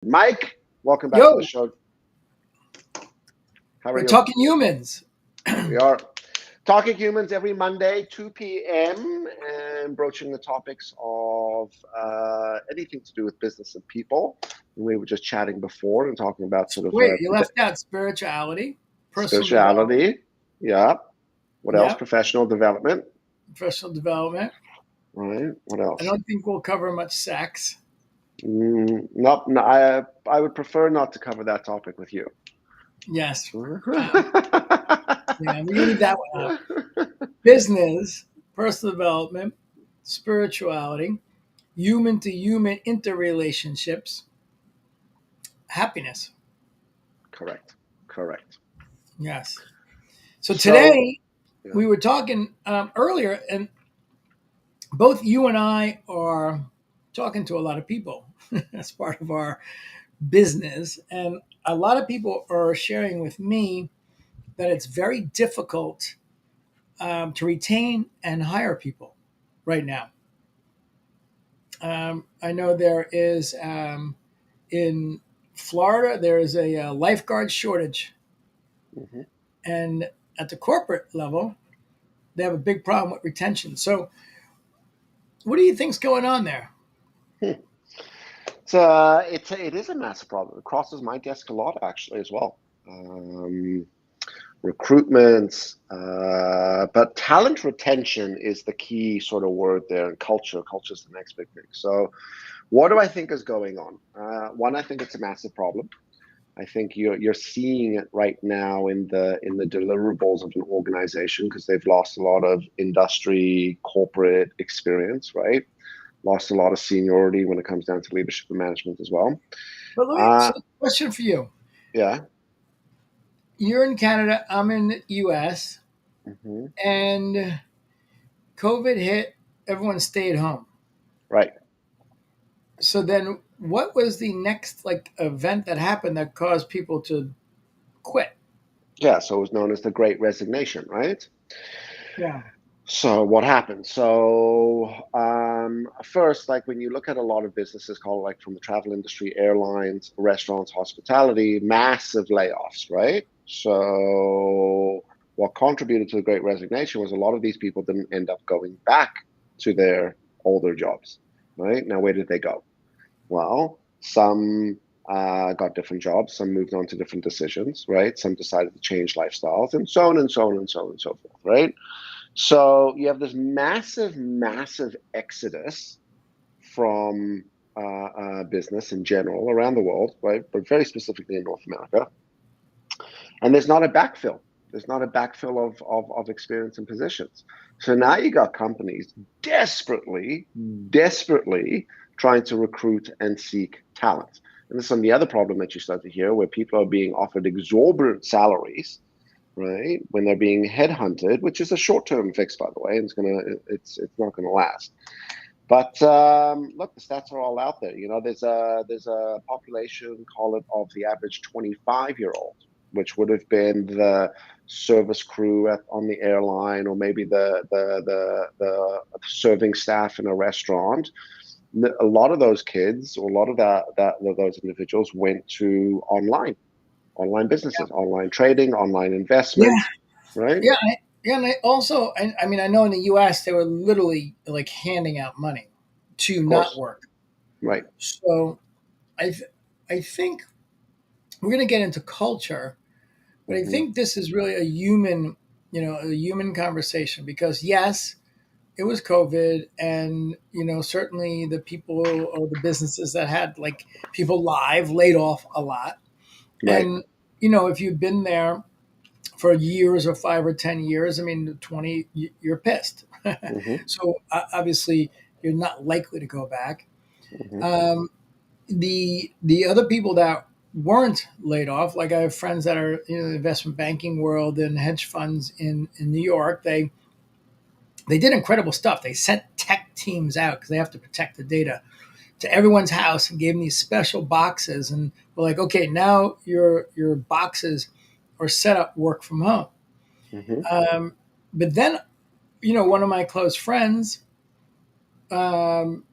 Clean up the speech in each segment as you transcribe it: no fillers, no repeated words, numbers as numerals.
Mike, welcome back to the Yo, show. How are we're you? talking humans. Here we are. Talking humans every Monday, 2 p.m., and broaching the topics of anything to do with business and people. We were just chatting before and talking about sort of Wait, you left out spirituality, personal development. spirituality. Yeah. What else? Yep, Professional development. professional development. Right. What I else? don't think we'll cover much sex. Not, no, I would prefer not to cover that topic with you. Yes. Yeah, we're gonna leave that one out. Business, personal development, spirituality, human to human interrelationships, happiness. Correct. Correct. Yes. So So, today yeah. we were talking earlier, and both you and I are talking to a lot of people as part of our business. And a lot of people are sharing with me that it's very difficult to retain and hire people right now. I know there is in Florida, there is a, lifeguard shortage. Mhm. And at the corporate level, they have a big problem with retention. So, what do you think's going on there? It is a massive problem. It crosses my desk a lot actually as well. Um, Recruitment, but talent retention is the key sort of word there, and culture. Culture is the next big thing. So, what do I think is going on? One, I think it's a massive problem. I think you're seeing it right now in the deliverables of an organization because they've lost a lot of industry corporate experience, right? Lost a lot of seniority when it comes down to leadership and management as well. But let me, Uh, so question for you. yeah. You're in Canada, I'm in the US, Hmm. and COVID hit, everyone stayed home. Right. So then what was the next like event that happened that caused people to quit? Yeah. So it was known as the Great Resignation, right? Yeah. So what happened? So first, like when you look at a lot of businesses, called like from the travel industry, airlines, restaurants, hospitality, massive layoffs, right? So what contributed to the Great Resignation was a lot of these people didn't end up going back to their older jobs, right? Now, where did they go? Well, some got different jobs, some moved on to different decisions, right? Some decided to change lifestyles, and so on and so on and so on and so forth, right? So you have this massive, massive exodus from business in general around the world, right? But very specifically in North America. And there's not a backfill. There's not a backfill of experience and positions. So now you got companies desperately, desperately trying to recruit and seek talent. And this is some of the other problem that you start to hear where people are being offered exorbitant salaries, right? When they're being headhunted, which is a short-term fix, by the way, and it's not gonna last. But look, the stats are all out there. You know, there's a population, call it, of the average 25-year-old, which would have been the service crew on the airline, or maybe the serving staff in a restaurant. A lot of those kids, or a lot of those individuals, went to online businesses, online trading, online Yeah. investment, right? Yeah. Yeah. And I also, I mean, I know in the US, they were literally like handing out money to Of not course, work. right. So I, I think we're going to get into culture, but I Hmm. think this is really a human, a human conversation because yes, it was COVID, and certainly the people or the businesses that had like people live laid off a lot. Right. And if you've been there for years or 5 or 10 years, I mean, 20, you're pissed. Hmm. So obviously, you're not likely to go back. Hmm. Um, the other people that weren't laid off, like I have friends that are in the investment banking world and hedge funds in New York. They did incredible stuff. They sent tech teams out because they have to protect the data to everyone's house and gave them these special boxes. And we're like, okay, now your boxes are set up work from home. Hmm. But then, one of my close friends, um,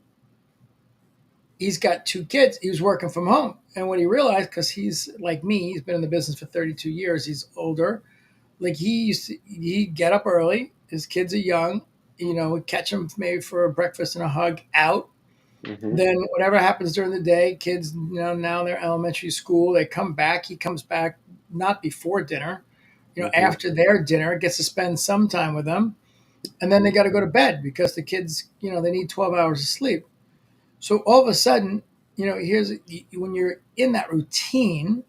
he's got two kids. He was working from home. And what he realized, because he's like me, he's been in the business for 32 years, he's older. Like he'd get up early. His kids are young. We'd catch him maybe for a breakfast and a hug out. Hmm. Then whatever happens during the day, kids, now they're elementary school. They come back. He comes back not before dinner, Hmm. after their dinner, gets to spend some time with them. And then they got to go to bed because the kids, they need 12 hours of sleep. So all of a sudden, here's when you're in that routine,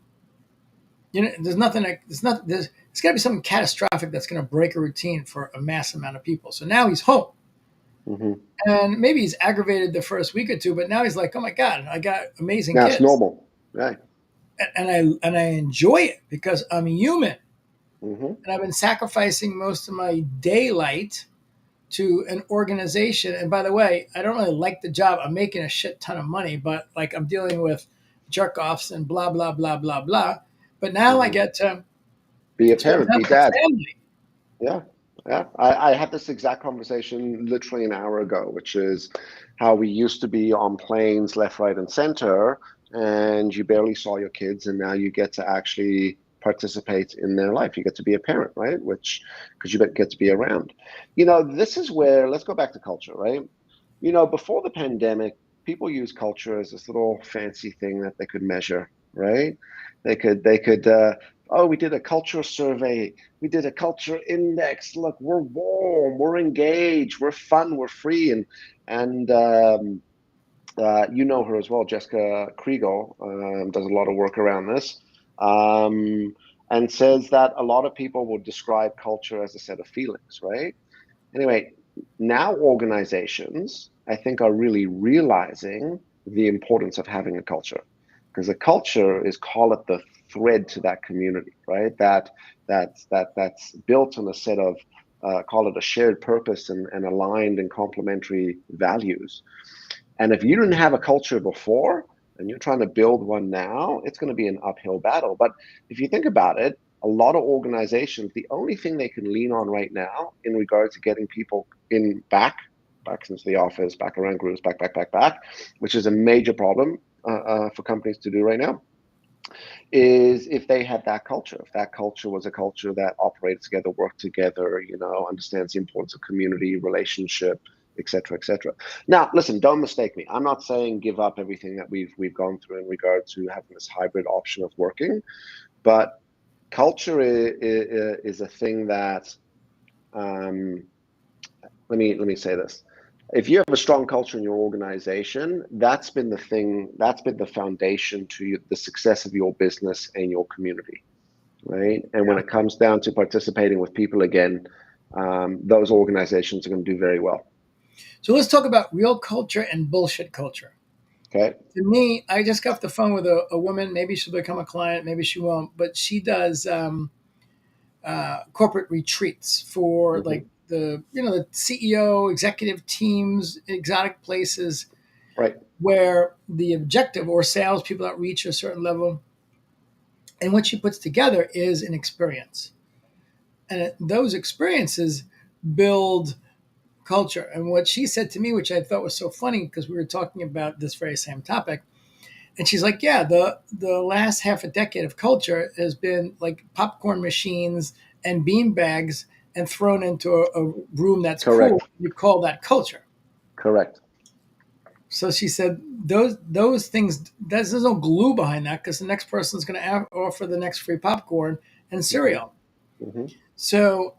there's nothing like there's got to be something catastrophic that's going to break a routine for a mass amount of people. So now he's home, Hmm. and maybe he's aggravated the first week or two, but now he's like, oh my god, I got amazing Now it's kids, normal. Right. and I enjoy it because I'm human, Hmm. and I've been sacrificing most of my daylight to an organization. And by the way, I don't really like the job. I'm making a shit ton of money, but like I'm dealing with jerk offs and blah blah blah blah blah. But now I Hmm. get to Be a spend parent, time be with dad. family. Yeah. Yeah. I had this exact conversation literally an hour ago, which is how we used to be on planes left, right, and center, and you barely saw your kids, and now you get to actually participate in their life. You get to be a parent, right? Which, because you get to be around. This is where, let's go back to culture, right? Before the pandemic, people use culture as this little fancy thing that they could measure, right? They could, oh, we did a culture survey, we did a culture index. Look, we're warm, we're engaged, we're fun, we're free, and you know her as well, Jessica Kriegel, does a lot of work around this, and says that a lot of people will describe culture as a set of feelings, right? Anyway, now organizations, I think, are really realizing the importance of having a culture, because a culture is, call it, the thread to that community, right? That's built on a set of, call it, a shared purpose and aligned and complementary values. And if you didn't have a culture before and you're trying to build one now, it's going to be an uphill battle. But if you think about it, a lot of organizations, the only thing they can lean on right now in regards to getting people back into the office, back around groups, back, which is a major problem for companies to do right now, is if they had that culture. If that culture was a culture that operates together, worked together, understands the importance of community, relationship, et cetera, et cetera. Now, listen, don't mistake me. I'm not saying give up everything that we've gone through in regard to having this hybrid option of working, but culture is a thing that, um, let me say this. If you have a strong culture in your organization, that's been the thing, that's been the foundation to the success of your business and your community, right? And when Yeah. it comes down to participating with people again, those organizations are going to do very well. So let's talk about real culture and bullshit culture. Okay. To me, I just got off the phone with a woman. Maybe she'll become a client, maybe she won't, but she does corporate retreats for Hmm. like the CEO, executive teams, exotic places Right. where the objective or sales people that reach a certain level, and what she puts together is an experience, and those experiences build culture. And what she said to me, which I thought was so funny because we were talking about this very same topic, and she's like, yeah, the last half a decade of culture has been like popcorn machines and bean bags and thrown into a room that's cool. Correct. You call that culture. Correct. So she said those things, there's no glue behind that because the next person's going to offer the next free popcorn and Hmm. cereal. Hmm. So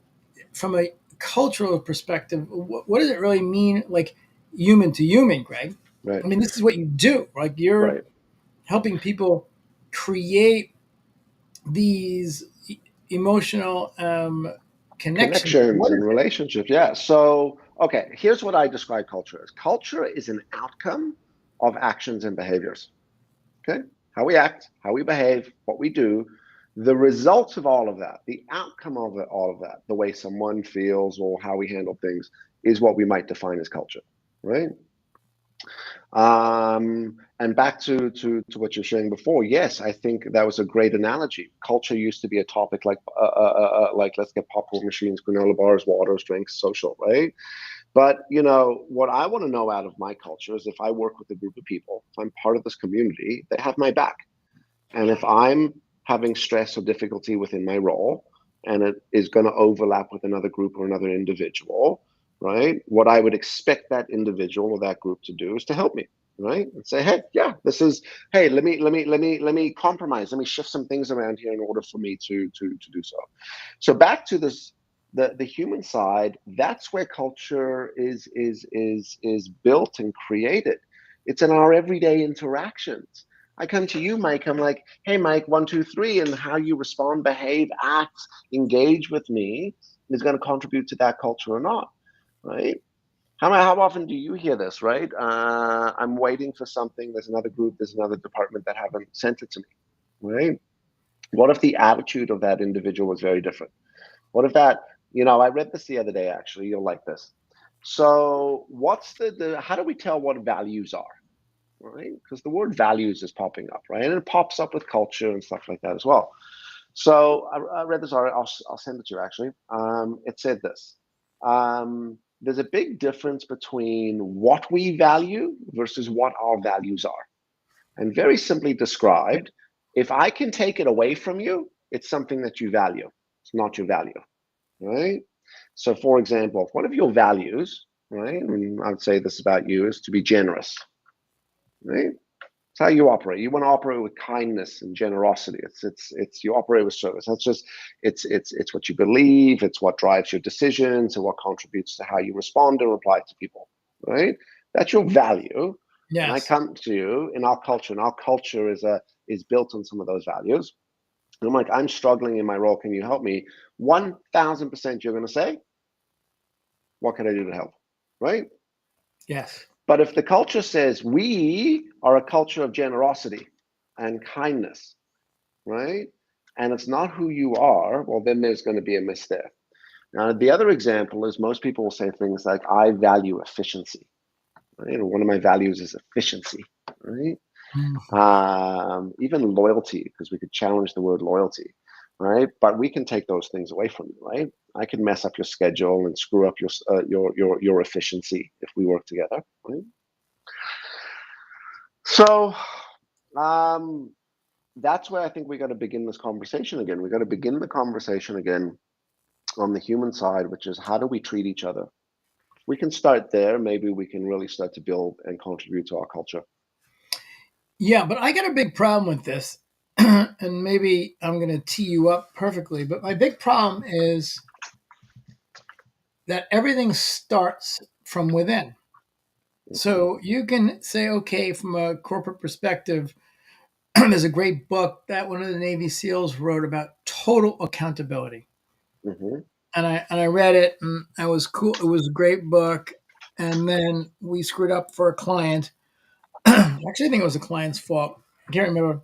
from a cultural perspective, what does it really mean, like human to human, Greg? Right. I mean, this is what you do. Like you're Right. helping people create these emotional connections. Connections What and is it? relationships. Yeah. So, okay, here's what I describe culture as. Culture is an outcome of actions and behaviors. Okay, how we act, how we behave, what we do, the results of all of that, the outcome of it, all of that, the way someone feels or how we handle things is what we might define as culture, right? And back to what you're saying before, yes, I think that was a great analogy. Culture used to be a topic like let's get popcorn machines, granola bars, waters, drinks, social, right? But you know what I want to know out of my culture is if I work with a group of people, if I'm part of this community, they have my back. And if I'm having stress or difficulty within my role and it is going to overlap with another group or another individual, right? What I would expect that individual or that group to do is to help me, right? And say, hey, yeah, this is, hey, let me compromise, let me shift some things around here in order for me to do so. So back to this, the human side, that's where culture is built and created. It's in our everyday interactions. I come to you, Mike. I'm like, hey, Mike, one, two, three, and how you respond, behave, act, engage with me is going to contribute to that culture or not, right? How often do you hear this, right? I'm waiting for something. There's another group, there's another department that haven't sent it to me, right? What if the attitude of that individual was very different? What if that, I read this the other day, actually, you'll like this. So what's the how do we tell what values are? Right? Because the word values is popping up, right? And it pops up with culture and stuff like that as well. So I read this article. I'll send it to you actually. It said this. There's a big difference between what we value versus what our values are. And very simply described, if I can take it away from you, it's something that you value. It's not your value, right? So, for example, if one of your values, right, and I would say this about you, is to be generous, right? It's how you operate. You want to operate with kindness and generosity. It's you operate with service. That's just it's what you believe. It's what drives your decisions and what contributes to how you respond and reply to people. Right? That's your value. And I Yes. come to you in our culture, and our culture is built on some of those values. And I'm like, I'm struggling in my role. Can you help me? 1,000% you're going to say, what can I do to help? Right? Yes. But if the culture says we are a culture of generosity and kindness, right? And it's not who you are, well, then there's going to be a miss there. Now, the other example is most people will say things like, I value efficiency, right? And one of my values is efficiency, right? Mm. Even loyalty, because we could challenge the word loyalty, right? But we can take those things away from you, right? I can mess up your schedule and screw up your efficiency if we work together, right? So um, that's where I think we got to begin this conversation again. We got to begin the conversation again on the human side, which is how do we treat each other? If we can start there, maybe we can really start to build and contribute to our culture. Yeah, but I got a big problem with this. And maybe I'm going to tee you up perfectly. But my big problem is that everything starts from within. Mm-hmm, So you can say, okay, from a corporate perspective, there's a great book that one of the Navy SEALs wrote about total accountability. mm-hmm, And I read it and it was cool. It was a great book. And then we screwed up for a client. Actually, I think it was a client's fault. I can't remember.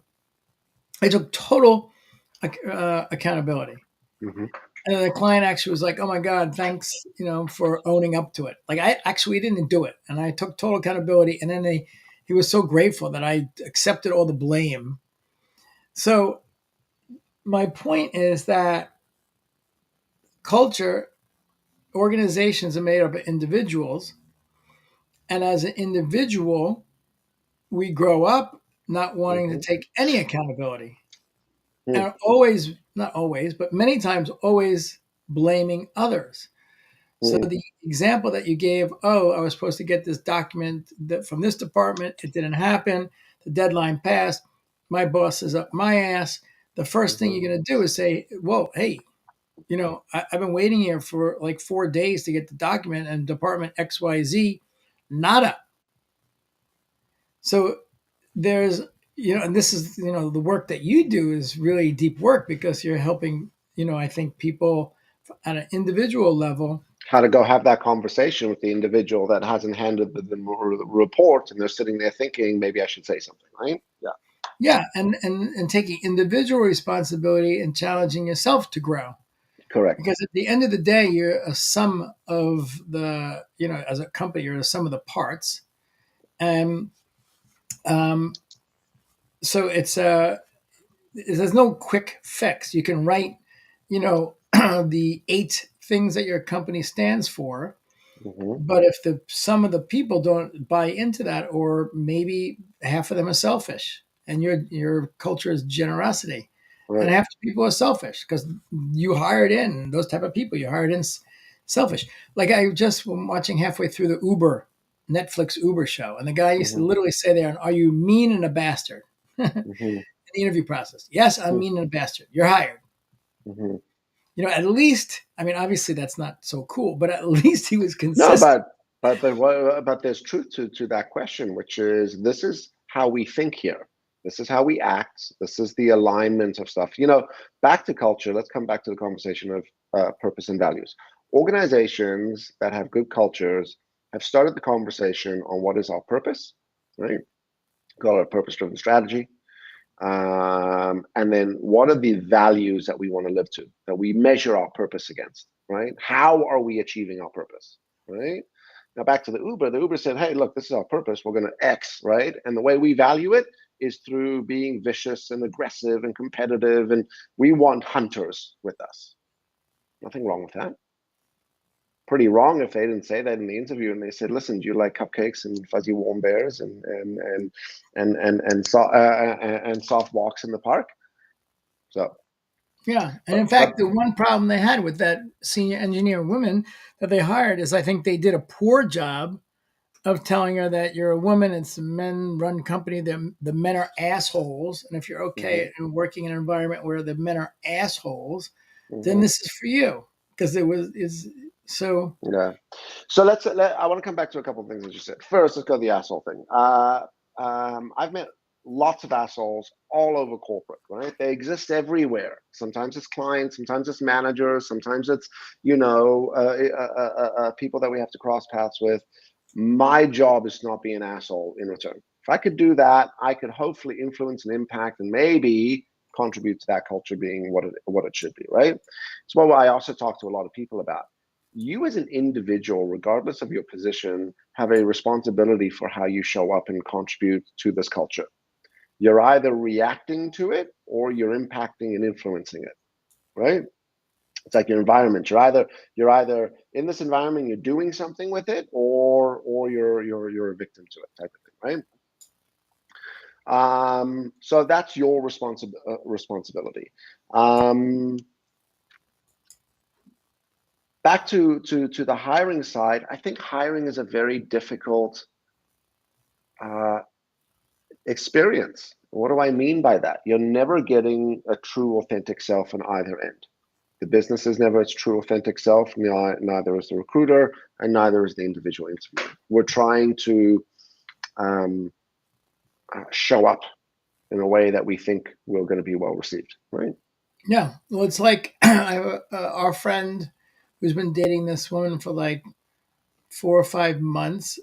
I took total accountability. mm-hmm, And the client actually was like, "Oh my God, thanks, for owning up to it." Like I actually didn't do it, and I took total accountability. And then he was so grateful that I accepted all the blame. So my point is that culture organizations are made up of individuals, and as an individual, we grow up not wanting to mm-hmm, take any accountability, mm-hmm, and always, not always, but many times, always blaming others. So mm-hmm, the example that you gave, oh, I was supposed to get this document from this department, it didn't happen, the deadline passed, my boss is up my ass. The first thing mm-hmm. you're going to do is say, whoa, hey, I've been waiting here for like 4 days to get the document, and department XYZ, nada. So there's, and this is, the work that you do is really deep work because you're helping, I think people at an individual level. How to go have that conversation with the individual that hasn't handed the report and they're sitting there thinking, maybe I should say something, right? Yeah, Yeah, and taking individual responsibility and challenging yourself to grow. correct. Because at the end of the day, you're a sum of as a company, you're a sum of the parts. And um, so there's no quick fix. You can write, the 8 things that your company stands for, Hmm. But if the some of the people don't buy into that, or maybe half of them are selfish, and your culture is generosity, and Right. half the people are selfish because you hired in those type of people. You hired in selfish. Like I just was watching halfway through the Uber Netflix Uber show, and the guy used to Hmm. literally say there, "Are you mean and a bastard?" In Hmm. the interview process. Yes, I'm mean and a bastard. You're hired. Hmm. At least, I mean, obviously that's not so cool, but at least he was No, consistent. but there's truth to that question, which is this is how we think here. This is how we act. This is the alignment of stuff. Back to culture. Let's come back to the conversation of purpose and values. Organizations that have good cultures have started the conversation on what is our purpose, right? Call it a purpose-driven strategy. And then what are the values that we want to live to, that we measure our purpose against, right? How are we achieving our purpose, right? Now back to the Uber said, hey, look, this is our purpose. We're going to X, right? And the way we value it is through being vicious and aggressive and competitive. And we want hunters with us. Nothing wrong with that. Pretty wrong if they didn't say that in the interview and they said, listen, do you like cupcakes and fuzzy warm bears and soft walks in the park? So, Yeah, and in but fact, the one problem they had with that senior engineer woman that they hired is I think they did a poor job of telling her that you're a woman, it's a men-run company. The men are assholes, and if you're mhm, okay in working in an environment where the men are assholes, then mhm, this is for you because it was is so. yeah. So I want to come back to a couple of things that you said. First, let's go to the asshole thing. I've met lots of assholes all over corporate, right? They exist everywhere. Sometimes it's clients, sometimes it's managers, sometimes it's people that we have to cross paths with. My job is to not be an asshole in return. If I could do that, I could hopefully influence and impact and maybe contribute to that culture being what it should be, right? It's what I also talk to a lot of people about. You as an individual, regardless of your position, have a responsibility for how you show up and contribute to this culture. You're either reacting to it or you're impacting and influencing it, right? It's like your environment. You're either in this environment, you're doing something with it, or you're a victim to it, type of thing, right? So that's your responsibility. Um, Back to the hiring side, I think hiring is a very difficult uh, experience. What do I mean by that? You're never getting a true, authentic self on either end. The business is never its true, authentic self, neither is the recruiter, and neither is the individual interviewer. We're trying to um, show up in a way that we think we're going to be well received, right? Yeah, well, it's like I have our friend who's been dating this woman for like 4 or 5 months.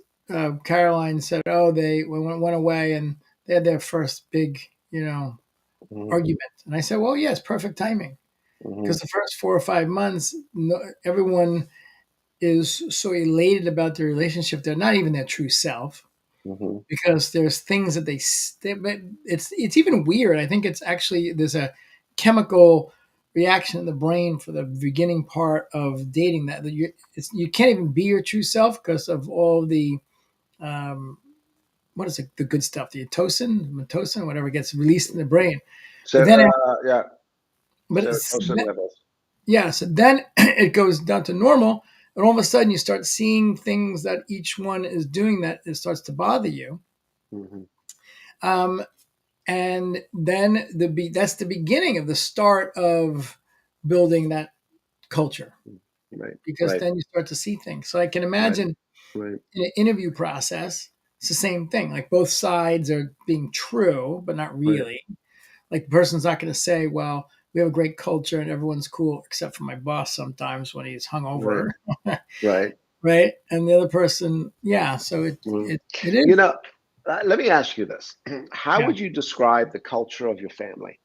Caroline said, "Oh, they went away and they had their first big, Mm-hmm. argument." And I said, "Well, yes, perfect timing Mm-hmm. because the first 4 or 5 months, no, everyone is so elated about their relationship. They're not even their true self Mm-hmm. because there's things that but it's even weird. I think it's actually there's a chemical reaction in the brain for the beginning part of dating that you can't even be your true self because of all the um, what is it, the good stuff, the oxytocin, whatever gets released in the brain. But So, then, yeah, but it's, serotonin levels. yeah, so then it goes down to normal, and all of a sudden you start seeing things that each one is doing that it starts to bother you. Mm-hmm. Um, and then that's the beginning of the start of building that culture Right, because right, then you start to see things. So I can right, imagine right, in an interview process, it's the same thing. Like both sides are being true, but not right, really. Like the person's not going to say, "Well, we have a great culture and everyone's cool," except for my boss sometimes when he's right, hungover, right. right? And the other person, yeah. So it Mm. it it is, You know, let me ask you this. How yeah. would you describe the culture of your family?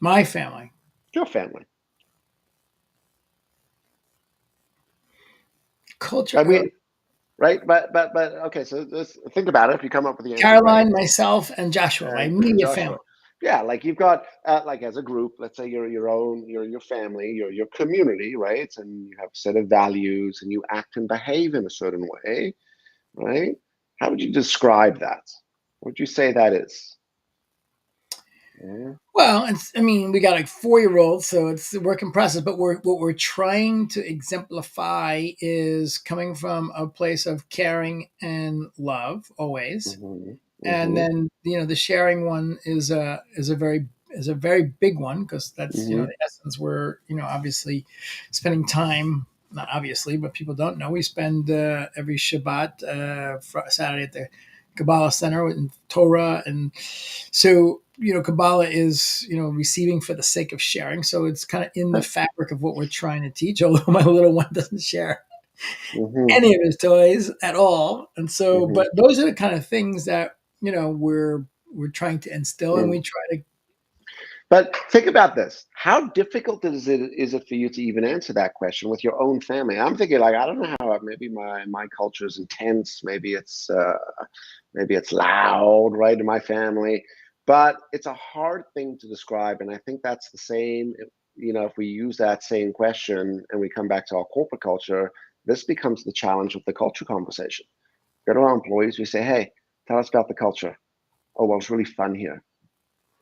My family Your family. culture. I mean, right? But okay, so let's think about it. If you come up with the answer, great. Caroline, myself, and Joshua, my And immediate Joshua. family. Yeah, like you've got like as a group, let's say you're your own, you're your family, you're your community, right? And you have a set of values and you act and behave in a certain way, right? How would you describe that? What would you say that is? Yeah. Well, it's, I mean, we got like 4 year olds, so it's a work in process. But what we're trying to exemplify is coming from a place of caring and love always, Hmm. and Hmm. then the sharing one is a very big one because that's Hmm. the essence. We're obviously spending time. Not obviously, but people don't know. We spend every Shabbat, Saturday at the Kabbalah Center in Torah, and so Kabbalah is receiving for the sake of sharing. So it's kind of in the fabric of what we're trying to teach. Although my little one doesn't share Hmm. any of his toys at all. And so, Hmm. but those are the kind of things that we're trying to instill, and we try to. But think about this. How difficult is it for you to even answer that question with your own family? I'm thinking like, I don't know how maybe my culture is intense, maybe it's loud, right, in my family, but it's a hard thing to describe. And I think that's the same, if we use that same question and we come back to our corporate culture, this becomes the challenge of the culture conversation. Go to our employees, we say, hey, tell us about the culture. Oh, well, it's really fun here.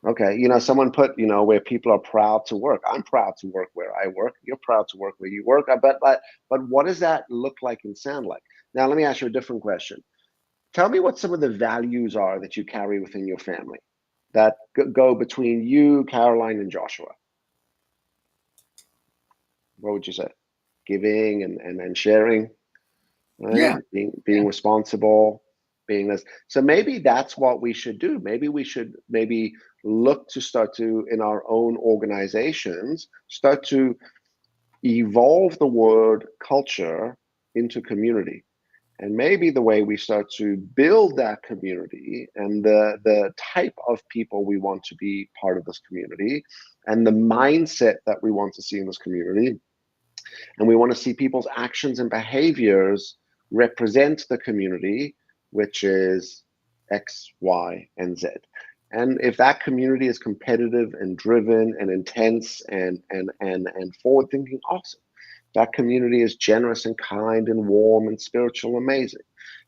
Okay, someone put, where people are proud to work. I'm proud to work where I work. You're proud to work where you work. But what does that look like and sound like? Now, let me ask you a different question. Tell me what some of the values are that you carry within your family that go between you, Caroline, and Joshua. What would you say? Giving and sharing, right? Yeah, Being yeah. responsible, being this. So maybe that's what we should do. Maybe we should maybe look to start to in our own organizations start to evolve the word culture into community. And maybe the way we start to build that community and the type of people we want to be part of this community and the mindset that we want to see in this community, and we want to see people's actions and behaviors represent the community, which is X, Y, and Z. And if that community is competitive and driven and intense and forward thinking, awesome. That community is generous and kind and warm and spiritual, amazing.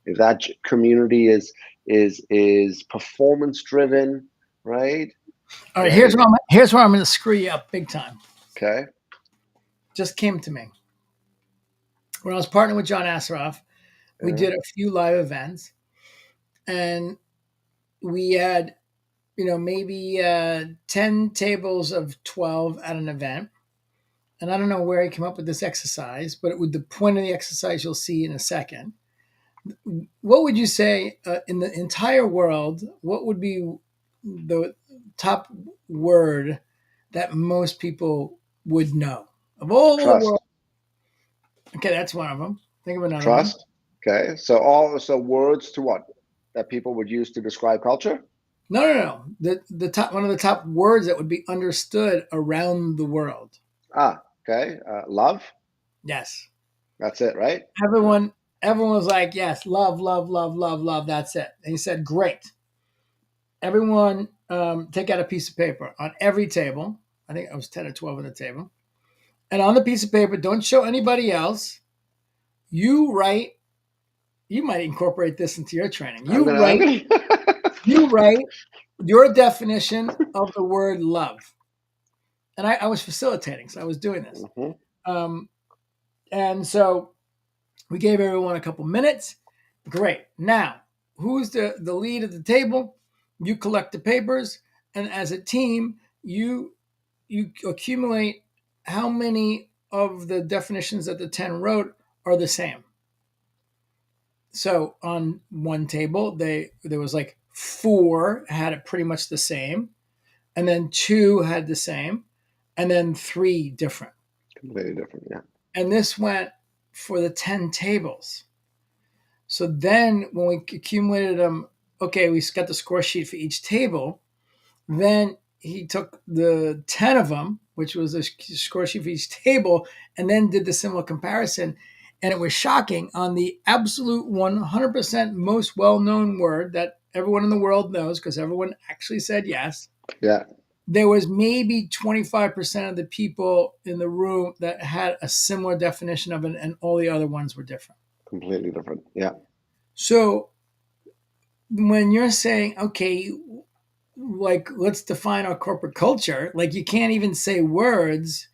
If that community is performance driven, right? All right, Great. here's where I'm going to screw you up big time. Okay. Just came to me when I was partnering with John Asseroff. We Uh, did a few live events, and we had maybe 10 tables of 12 at an event. And I don't know where he came up with this exercise, but with the point of the exercise you'll see in a second. What would you say in the entire world? What would be the top word that most people would know of all the world? trust. Okay, that's one of them. Think of another one. Trust. Okay. So words to what? That people would use to describe culture? No, no, no. The top one of the top words that would be understood around the world. Ah, okay. Love. Yes, That's it, right? Yeah. everyone was like, yes, love, love, love, love, love. That's it. And he said, great. Everyone, take out a piece of paper on every table. I think it was 10 or 12 on the table. And on the piece of paper, don't show anybody else. You write, you might incorporate this into your training. I'm gonna I'm gonna You write your definition of the word love. And I was facilitating, so I was doing this. Mhm. Um, and so we gave everyone a couple minutes. Great. Now, who's the lead at the table? You collect the papers, and as a team, you accumulate how many of the definitions that the 10 wrote are the same. So on one table, there was like 4 had it pretty much the same, and then 2 had the same, and then 3 different. Completely different. Yeah. And this went for the 10 tables. So then when we accumulated them, okay, we got the score sheet for each table. Then he took the 10 of them, which was a score sheet for each table, and then did the similar comparison. And it was shocking on the absolute 100% most well known word that everyone in the world knows because everyone actually said yes. Yeah, there was maybe 25% of the people in the room that had a similar definition of it, and all the other ones were different. completely different. Yeah, So when you're saying, okay, like let's define our corporate culture, like you can't even say words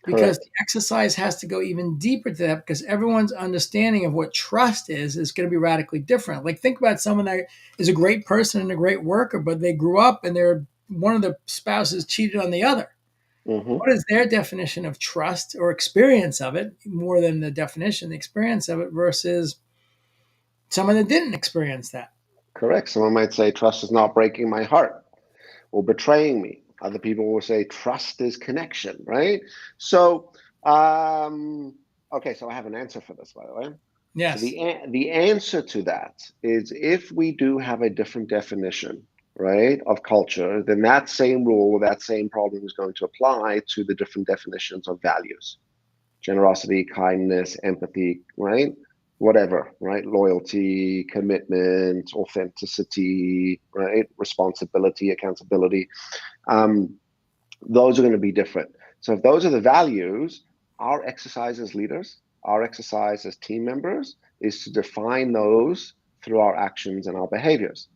because correct. the exercise has to go even deeper to that because everyone's understanding of what trust is going to be radically different. Like think about someone that is a great person and a great worker, but they grew up and they're one of the spouses cheated on the other. Hmm. What is their definition of trust or experience of it more than the definition, the experience of it versus someone that didn't experience that? Correct. Someone might say trust is not breaking my heart or betraying me. Other people will say trust is connection, right? So, okay, so I have an answer for this, by the way. So Yes. the answer to that is if we do have a different definition, right, of culture, then that same rule, that same problem is going to apply to the different definitions of values: generosity, kindness, empathy, right? Whatever, right? Loyalty, commitment, authenticity, right? Responsibility, accountability. Um, those are going to be different. So if those are the values, our exercise as leaders, our exercise as team members is to define those through our actions and our behaviors.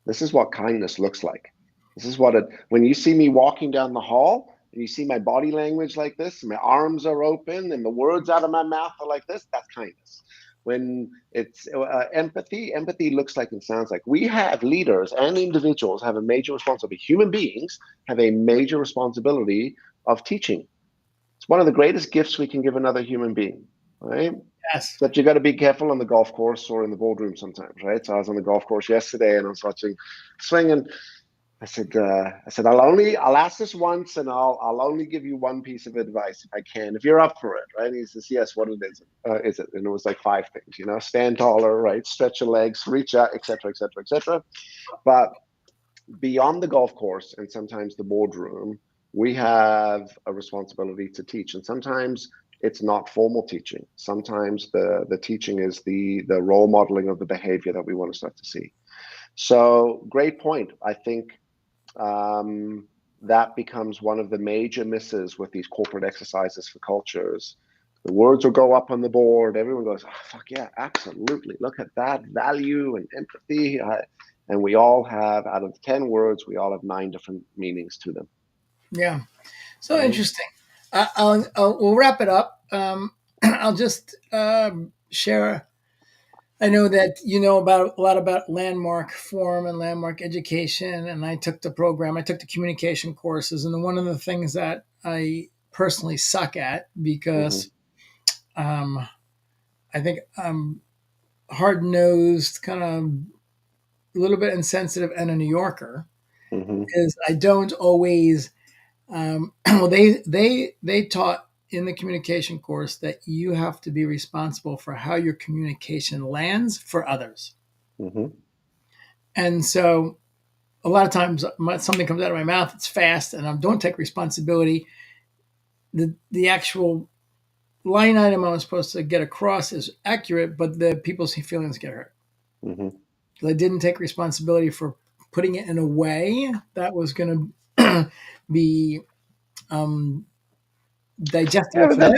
This is what kindness looks like. This is what it, when you see me walking down the hall and you see my body language like this, and my arms are open and the words out of my mouth are like this, that's kindness. When it's empathy, empathy looks like and sounds like. We have leaders and individuals have a major responsibility. Human beings have a major responsibility of teaching. It's one of the greatest gifts we can give another human being, right? Yes. Except you got to be careful on the golf course or in the boardroom sometimes, right? So I was on the golf course yesterday and I was watching swinging. I said, I'll ask this once, and I'll only give you one piece of advice if I can, if you're up for it, right? And he says, yes. What it is it? And it was like five things, stand taller, right? Stretch your legs, reach out, etc., etc., etc. But beyond the golf course and sometimes the boardroom, we have a responsibility to teach. And sometimes it's not formal teaching. Sometimes the teaching is the role modeling of the behavior that we want to start to see. So great point. I think that becomes one of the major misses with these corporate exercises for cultures. The words will go up on the board. Everyone goes, oh, fuck yeah, absolutely. Look at that value and empathy. And we all have, out of 10 words, we all have nine different meanings to them. Yeah. So Right? interesting. We'll wrap it up. I'll just share. I know that you know about a lot about landmark form and landmark education, and I took the program. I took the communication courses, and one of the things that I personally suck at Mm-hmm. because I think I'm hard nosed, kind of a little bit insensitive, and a New Yorker Mm-hmm. is I don't always. Well, they taught in the communication course that you have to be responsible for how your communication lands for others, Mm-hmm. and so a lot of times something comes out of my mouth, it's fast, and I don't take responsibility. The actual line item I was supposed to get across is accurate, but the people's feelings get hurt. Mm-hmm. I didn't take responsibility for putting it in a way that was going to be um, Yeah, digestible but for them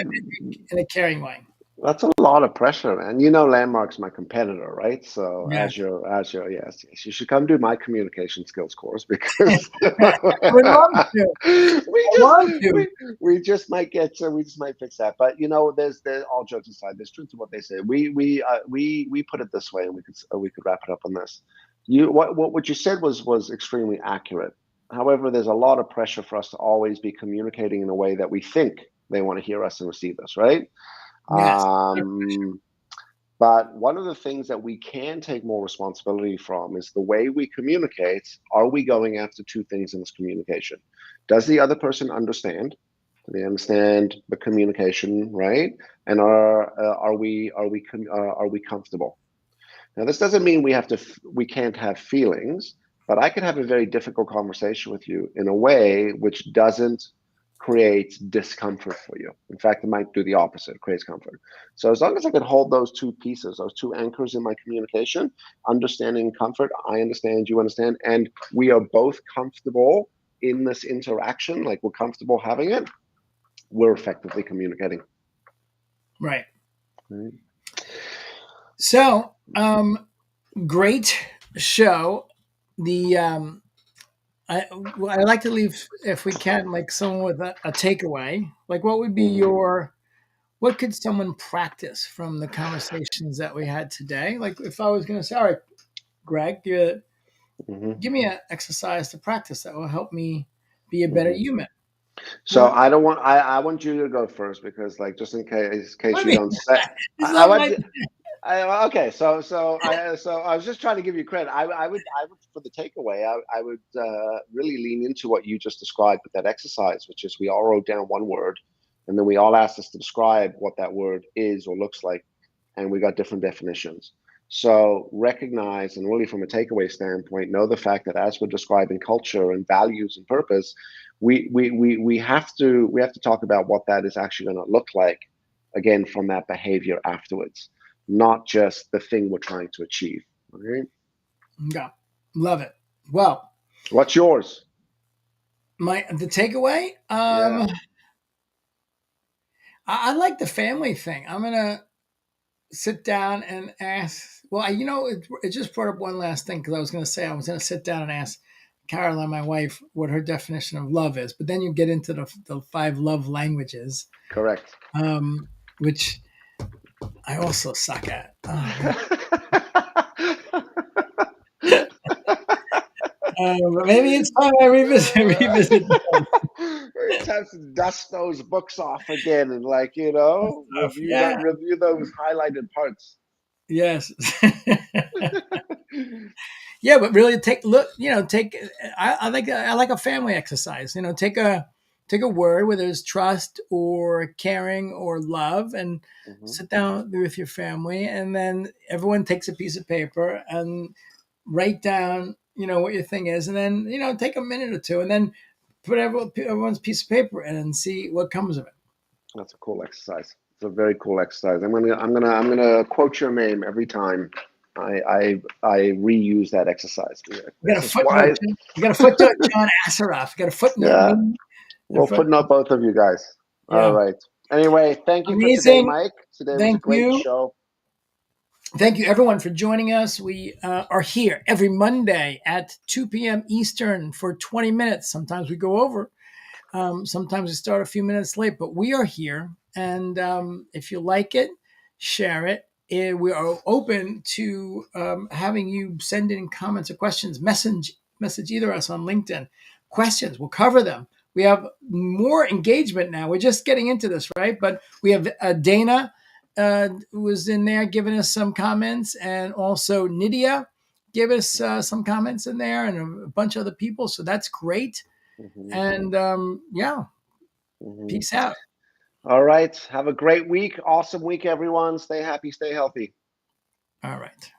in a caring way. that's a lot of pressure, man. Landmark's my competitor, right? So Yeah, yes, yes, you should come do my communication skills course because I would love to. we I just love to. we just might fix that. But there's all jokes aside, there's truth to what they say. We put it this way, and we could wrap it up on this. What you said was extremely accurate. However, there's a lot of pressure for us to always be communicating in a way that we think they want to hear us and receive us, right? Yes. Um, but one of the things that we can take more responsibility from is the way we communicate. Are we going after two things in this communication? Does the other person understand? Do they understand the communication, right? And are we comfortable? Now, this doesn't mean we can't have feelings, but I can have a very difficult conversation with you in a way which doesn't create discomfort for you. In fact, it might do the opposite, it creates comfort. So as long as I can hold those two pieces, those two anchors in my communication, understanding and comfort, I understand, you understand, and we are both comfortable in this interaction, like we're comfortable having it, we're effectively communicating. Right. Right. So, great show. The I like to leave, if we can, like someone with a takeaway. Like, what would be Mhm. what could someone practice from the conversations that we had today? Like, if I was going to say, all right, Greg, Mhm. give me an exercise to practice that will help me be a better Mhm. human. So Well, I don't want I want you to go first because like just in case I you mean, don't say it's I not want my. you, okay, so I was just trying to give you credit. I would for the takeaway, I would really lean into what you just described with that exercise, which is we all wrote down one word, and then we all asked us to describe what that word is or looks like, and we got different definitions. So recognize and really from a takeaway standpoint, know the fact that as we're describing culture and values and purpose, we have to talk about what that is actually going to look like again from that behavior afterwards, not just the thing we're trying to achieve. Okay. Yeah, love it. Well, What's yours? the takeaway. Yeah. I like the family thing. I'm gonna sit down and ask. Well, it just brought up one last thing because I was going to say I was going to sit down and ask Caroline, my wife, what her definition of love is. But then you get into the five love languages, Correct. um, which I also suck at. Oh man. But maybe it's time I revisit revisit them. It's time to dust those books off again and Stuff. review Yeah. review those highlighted parts. Yes. Yeah, but really take look. Take. I like a family exercise. Take a word, whether it's trust or caring or love, and Hmm. sit down with your family, and then everyone takes a piece of paper and write down what your thing is, and then take a minute or two, and then put everyone's piece of paper in and see what comes of it. That's a cool exercise. It's a very cool exercise. I'm gonna quote your name every time I reuse that exercise. You got a This is footnote. why. You got a footnote. John Asseroff. You got a footnote. Yeah, Me. A we'll footnote. footnote both of you guys. All Yeah. right. Anyway, thank you for today, Amazing. Mike. Today was a Thank great you. show. Thank you, everyone, for joining us. We are here every Monday at 2 p.m. Eastern for 20 minutes. Sometimes we go over, sometimes we start a few minutes late, but we are here. And if you like it, share it. We are open to having you send in comments or questions. Message either us on LinkedIn. Questions, we'll cover them. We have more engagement now. We're just getting into this, right? But we have Dana was in there giving us some comments, and also Nydia gave us some comments in there, and a bunch of other people. So that's great. Hmm. And yeah, Hmm. peace out. All right. Have a great week. Awesome week, everyone. Stay happy, stay healthy. All right.